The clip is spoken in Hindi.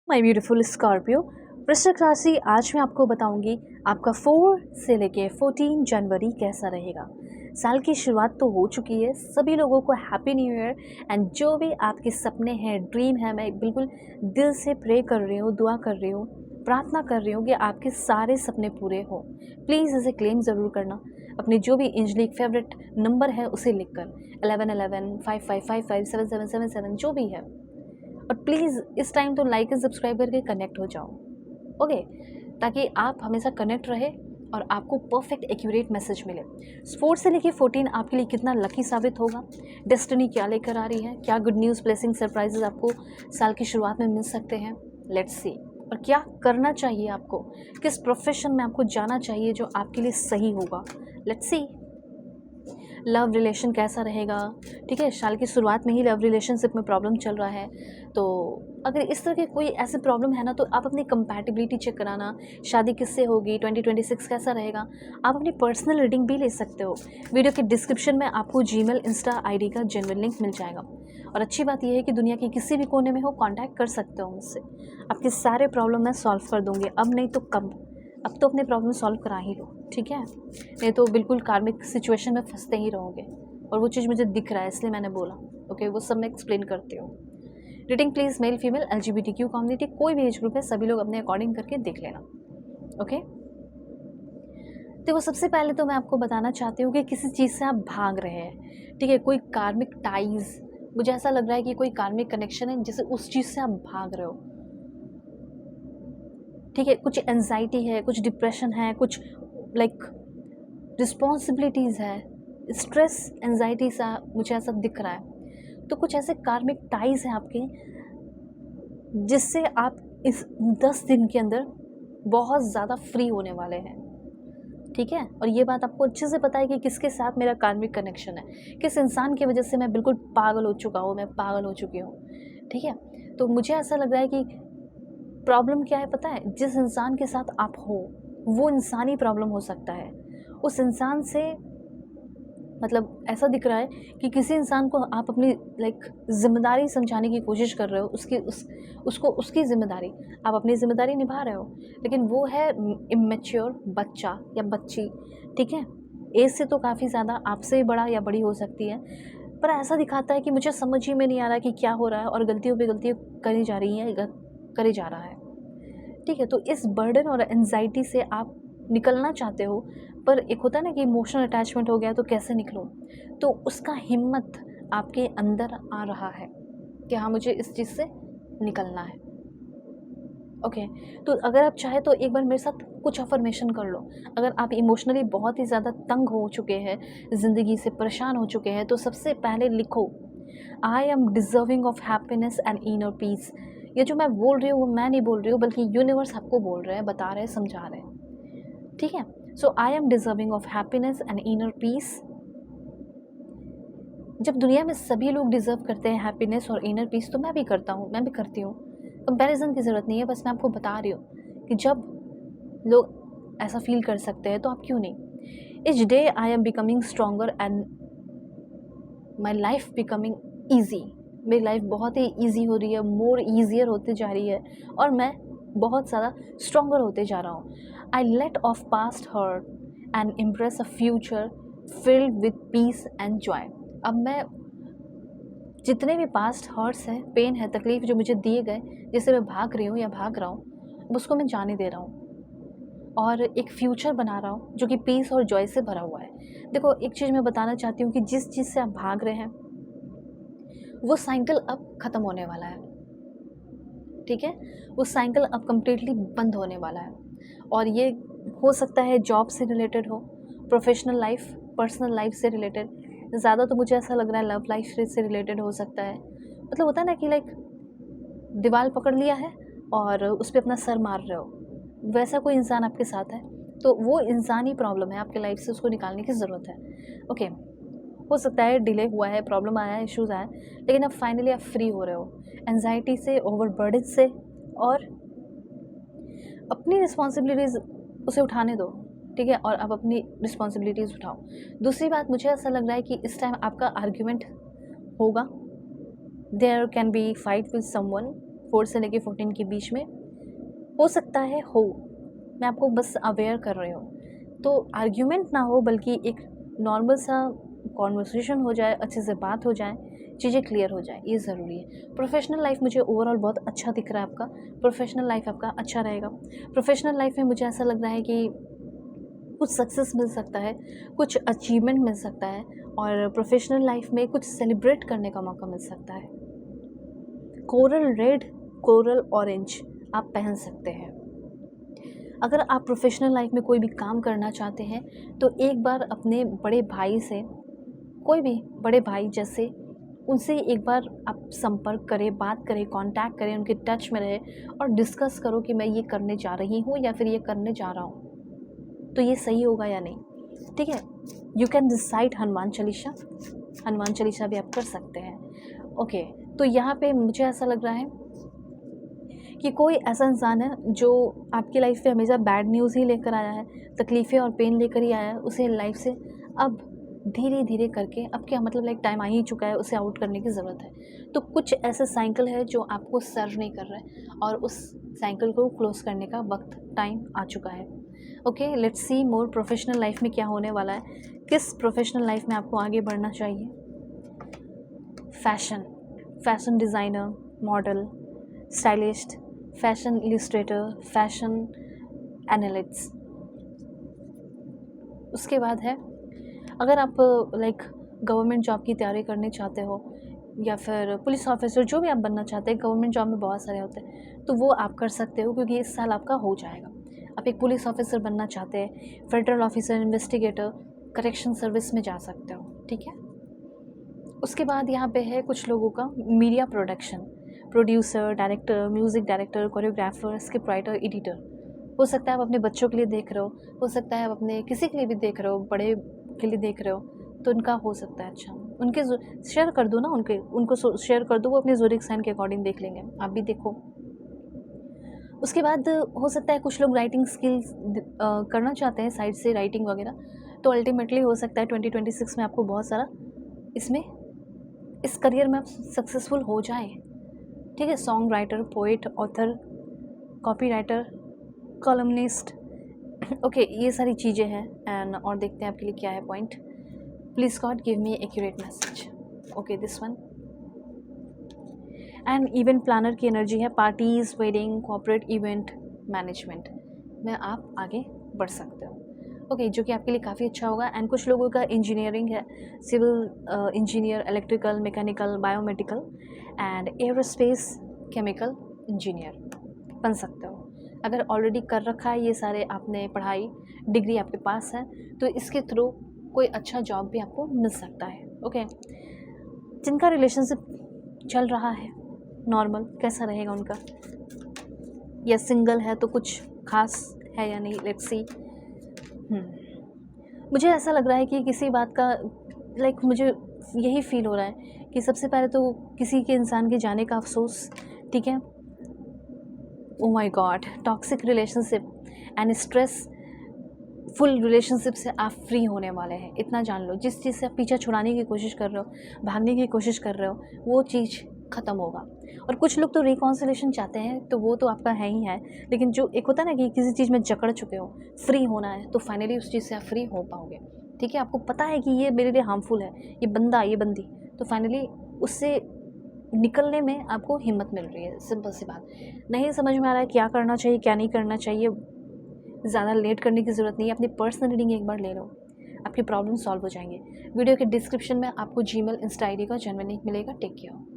माय ब्यूटीफुल स्कॉर्पियो वृश्चिक राशि। आज मैं आपको बताऊंगी आपका 4 से लेके 14 जनवरी कैसा रहेगा। साल की शुरुआत तो हो चुकी है, सभी लोगों को हैप्पी न्यू ईयर। एंड जो भी आपके सपने हैं, ड्रीम है, मैं बिल्कुल दिल से प्रे कर रही हूँ, दुआ कर रही हूँ, प्रार्थना कर रही हूँ कि आपके सारे सपने पूरे हों। प्लीज़ इसे क्लेम ज़रूर करना। अपने जो भी इंजलिक फेवरेट नंबर है उसे लिखकर 1111 5555 7777 जो भी है। और प्लीज़ इस टाइम तो लाइक एंड सब्सक्राइब करके कनेक्ट हो जाओ, ओके, ताकि आप हमेशा कनेक्ट रहे और आपको परफेक्ट एक्यूरेट मैसेज मिले। 4 से लेके 14 आपके लिए कितना लकी साबित होगा, डेस्टिनी क्या लेकर आ रही है, क्या गुड न्यूज़, ब्लेसिंग, सरप्राइजेस आपको साल की शुरुआत में मिल सकते हैं। Let's see. और क्या करना चाहिए आपको, किस प्रोफेशन में आपको जाना चाहिए जो आपके लिए सही होगा। Let's see. लव रिलेशन कैसा रहेगा। ठीक है, साल की शुरुआत में ही लव रिलेशनशिप में प्रॉब्लम चल रहा है, तो अगर इस तरह की कोई ऐसी प्रॉब्लम है ना, तो आप अपनी कंपैटिबिलिटी चेक कराना। शादी किससे होगी, 2026 कैसा रहेगा, आप अपनी पर्सनल रीडिंग भी ले सकते हो। वीडियो के डिस्क्रिप्शन में आपको जीमेल, इंस्टा आईडी का जेन्युइन लिंक मिल जाएगा। और अच्छी बात यह है कि दुनिया के किसी भी कोने में हो, कांटेक्ट कर सकते हो मुझसे। आपके सारे प्रॉब्लम मैं सॉल्व कर दूंगी, अब नहीं तो कब। अब तो अपने प्रॉब्लम सॉल्व करा ही लो, ठीक है, नहीं तो बिल्कुल कार्मिक सिचुएशन में फंसते ही रहोगे। और वो चीज़ मुझे दिख रहा है, इसलिए मैंने बोला। ओके, वो सब मैं एक्सप्लेन करती हूँ। Reading please male female LGBTQ community, कोई भी एज ग्रुप है, सभी लोग अपने अकॉर्डिंग करके देख लेना। ओके, देखो सबसे पहले तो मैं आपको बताना चाहती हूँ कि किसी चीज़ से आप भाग रहे हैं, ठीक है, कोई कार्मिक टाइज, मुझे ऐसा लग रहा है कि कोई कार्मिक कनेक्शन है जिसे उस चीज़ से आप भाग रहे हो। ठीक है, कुछ एंजाइटी है, कुछ डिप्रेशन है, कुछ लाइक रिस्पॉन्सिबिलिटीज़ है, स्ट्रेस, एंजाइटी सा मुझे ऐसा दिख रहा है। तो कुछ ऐसे कार्मिक टाइज हैं आपके, जिससे आप इस 10 दिन के अंदर बहुत ज़्यादा फ्री होने वाले हैं। ठीक है, और ये बात आपको अच्छे से पता है कि किसके साथ मेरा कार्मिक कनेक्शन है, किस इंसान की वजह से मैं बिल्कुल पागल हो चुका हूँ, मैं पागल हो चुकी हूँ। ठीक है, तो मुझे ऐसा लग रहा है कि प्रॉब्लम क्या है पता है, जिस इंसान के साथ आप हो वो इंसान ही प्रॉब्लम हो सकता है। उस इंसान से मतलब ऐसा दिख रहा है कि किसी इंसान को आप अपनी लाइक जिम्मेदारी समझाने की कोशिश कर रहे हो, उसको उसकी जिम्मेदारी, आप अपनी जिम्मेदारी निभा रहे हो, लेकिन वो है इमेच्योर बच्चा या बच्ची। ठीक है, एज से तो काफ़ी ज़्यादा आपसे बड़ा या बड़ी हो सकती है, पर ऐसा दिखाता है कि मुझे समझ ही में नहीं आ रहा कि क्या हो रहा है, और गलतियों पे गलतियाँ करी जा रही हैं, करे जा रहा है। ठीक है, तो इस बर्डन और एंजाइटी से आप निकलना चाहते हो, पर एक होता है ना कि इमोशनल अटैचमेंट हो गया तो कैसे निकलो, तो उसका हिम्मत आपके अंदर आ रहा है कि हाँ मुझे इस चीज़ से निकलना है। ओके, तो अगर आप चाहे तो एक बार मेरे साथ कुछ अफर्मेशन कर लो। अगर आप इमोशनली बहुत ही ज़्यादा तंग हो चुके हैं, ज़िंदगी से परेशान हो चुके हैं, तो सबसे पहले लिखो, आई am deserving of happiness and inner piece. ये जो मैं बोल रही हूँ वो मैं नहीं बोल रही हूँ, बल्कि यूनिवर्स आपको बोल रहे हैं, बता रहे हैं, समझा रहे हैं। ठीक है, so I am deserving of happiness and inner peace. जब दुनिया में सभी लोग डिज़र्व करते हैं हैप्पीनेस और इनर पीस, तो मैं भी करता हूँ, मैं भी करती हूँ। कंपैरिजन की ज़रूरत नहीं है, बस मैं आपको बता रही हूँ कि जब लोग ऐसा फील कर सकते हैं तो आप क्यों नहीं। Etch day I am becoming stronger and my life becoming easy. मेरी लाइफ बहुत ही ईजी हो रही है, मोर ईजियर होते जा रही है, और मैं बहुत ज़्यादा स्ट्रॉन्गर होते जा रहा हूँ। I let off past hurt and impress a future filled with peace and joy. अब मैं जितने भी पास्ट हर्ट्स हैं, पेन है, तकलीफ जो मुझे दिए गए, जिससे मैं भाग रही हूँ या भाग रहा हूँ, उसको मैं जाने दे रहा हूँ और एक फ्यूचर बना रहा हूँ जो कि पीस और जॉय से भरा हुआ है। देखो एक चीज़ मैं बताना चाहती हूँ कि जिस चीज़ से आप भाग रहे हैं वो साइकिल अब ख़त्म होने वाला है। ठीक है, वो साइकिल अब कम्प्लीटली बंद होने वाला है, और ये हो सकता है जॉब से रिलेटेड हो, प्रोफेशनल लाइफ, पर्सनल लाइफ से रिलेटेड। ज़्यादा तो मुझे ऐसा लग रहा है लव लाइफ से रिलेटेड हो सकता है। मतलब होता है ना कि लाइक दीवार पकड़ लिया है और उस पर अपना सर मार रहे हो, वैसा कोई इंसान आपके साथ है, तो वो इंसान ही प्रॉब्लम है आपके लाइफ से, उसको निकालने की ज़रूरत है। ओके, हो सकता है डिले हुआ है, प्रॉब्लम आया है, इश्यूज़ आए, लेकिन अब फाइनली आप फ्री हो रहे हो एंजाइटी से, ओवरबर्डन से, और अपनी रिस्पॉन्सिबिलिटीज़ उसे उठाने दो। ठीक है, और अब अपनी रिस्पॉन्सिबिलिटीज़ उठाओ। दूसरी बात, मुझे ऐसा लग रहा है कि इस टाइम आपका आर्ग्यूमेंट होगा, there can be fight with someone 4 से लेके 14 के बीच में हो सकता है हो, मैं आपको बस अवेयर कर रही हूँ। तो आर्ग्यूमेंट ना हो, बल्कि एक नॉर्मल सा कॉन्वर्सेशन हो जाए, अच्छे से बात हो जाए, चीज़ें क्लियर हो जाए, ये ज़रूरी है। प्रोफेशनल लाइफ मुझे ओवरऑल बहुत अच्छा दिख रहा है आपका, प्रोफेशनल लाइफ आपका अच्छा रहेगा। प्रोफेशनल लाइफ में मुझे ऐसा लग रहा है कि कुछ सक्सेस मिल सकता है, कुछ अचीवमेंट मिल सकता है, और प्रोफेशनल लाइफ में कुछ सेलिब्रेट करने का मौका मिल सकता है। कोरल रेड, कोरल ऑरेंज आप पहन सकते हैं। अगर आप प्रोफेशनल लाइफ में कोई भी काम करना चाहते हैं तो एक बार अपने बड़े भाई से, कोई भी बड़े भाई जैसे, उनसे एक बार आप संपर्क करें, बात करें, कांटेक्ट करें, उनके टच में रहें और डिस्कस करो कि मैं ये करने जा रही हूँ या फिर ये करने जा रहा हूँ, तो ये सही होगा या नहीं। ठीक है, you can decide Hanuman Chalisa भी आप कर सकते हैं। ओके, तो यहाँ पे मुझे ऐसा लग रहा है कि कोई ऐसा इंसान है जो आपकी लाइफ में हमेशा बैड न्यूज़ ही लेकर आया है, तकलीफ़ें और पेन लेकर ही आया है, उसे लाइफ से अब धीरे धीरे करके, अब क्या मतलब लाइक टाइम आ ही चुका है, उसे आउट करने की ज़रूरत है। तो कुछ ऐसे साइकिल है जो आपको सर्व नहीं कर रहा है और उस साइकिल को क्लोज करने का वक्त, टाइम आ चुका है। Okay, let's see more professional life में क्या होने वाला है, किस प्रोफेशनल लाइफ में आपको आगे बढ़ना चाहिए। Fashion designer, model, stylist, fashion Illustrator, fashion analyst. उसके बाद है, अगर आप लाइक गवर्नमेंट जॉब की तैयारी करने चाहते हो या फिर पुलिस ऑफिसर, जो भी आप बनना चाहते हैं, गवर्नमेंट जॉब में बहुत सारे होते हैं, तो वो आप कर सकते हो क्योंकि इस साल आपका हो जाएगा। आप एक पुलिस ऑफिसर बनना चाहते हैं, federal officer, investigator, correction service में जा सकते हो। ठीक है, उसके बाद यहाँ पे है कुछ लोगों का media production, producer, director, music director, choreographer, script writer, editor. हो सकता है आप अपने बच्चों के लिए देख रहे हो सकता है आप अपने किसी के लिए भी देख रहे हो, बड़े के लिए देख रहे हो, तो उनका हो सकता है अच्छा, उनके शेयर कर दो ना, उनको शेयर कर दो, वो अपने ज़ोडिएक साइन के अकॉर्डिंग देख लेंगे, आप भी देखो। उसके बाद हो सकता है कुछ लोग राइटिंग स्किल्स करना चाहते हैं साइड से, राइटिंग वगैरह, तो अल्टीमेटली हो सकता है 2026 में आपको बहुत सारा इसमें, इस करियर में आप सक्सेसफुल हो जाए। ठीक है, song writer, poet, author, copy writer, columnist. Okay, ये सारी चीज़ें हैं। एंड और देखते हैं आपके लिए क्या है point. Please God give me accurate message. Okay, this one. And event planner की एनर्जी है, parties, wedding, corporate event management में आप आगे बढ़ सकते हो। ओके, जो कि आपके लिए काफ़ी अच्छा होगा। एंड कुछ लोगों का इंजीनियरिंग है, civil engineer, electrical, mechanical, biomedical and aerospace, chemical engineer बन सकते हो। अगर ऑलरेडी कर रखा है ये सारे, आपने पढ़ाई, डिग्री आपके पास है, तो इसके थ्रू कोई अच्छा जॉब भी आपको मिल सकता है। ओके, जिनका रिलेशनशिप चल रहा है नॉर्मल, कैसा रहेगा उनका, या सिंगल है तो कुछ खास है या नहीं, लेट्स सी। मुझे ऐसा लग रहा है कि किसी बात का लाइक मुझे यही फील हो रहा है कि सबसे पहले तो किसी के इंसान के जाने का अफसोस। ठीक है, oh my God, toxic relationship and stress full relationship से आप फ्री होने वाले हैं, इतना जान लो। जिस चीज़ से आप पीछा छुड़ाने की कोशिश कर रहे हो, भागने की कोशिश कर रहे हो, वो चीज़ ख़त्म होगा। और कुछ लोग तो रिकॉन्सिलेशन चाहते हैं, तो वो तो आपका है ही है, लेकिन जो एक होता है ना कि किसी चीज़ में जकड़ चुके हो, फ्री होना है, तो फाइनली उस चीज़ से आप फ्री हो पाओगे। ठीक है, आपको पता है कि ये मेरे लिए हार्मफुल है, ये बंदा, ये बंदी, तो फाइनली उससे निकलने में आपको हिम्मत मिल रही है। सिंपल सी बात, नहीं समझ में आ रहा है क्या करना चाहिए, क्या नहीं करना चाहिए, ज़्यादा लेट करने की ज़रूरत नहीं है, अपनी पर्सनल रीडिंग एक बार ले लो, आपकी प्रॉब्लम सॉल्व हो जाएंगे। वीडियो के डिस्क्रिप्शन में आपको जीमेल, इंस्टा आईडी का जेन्युइन लिंक मिलेगा। Take care.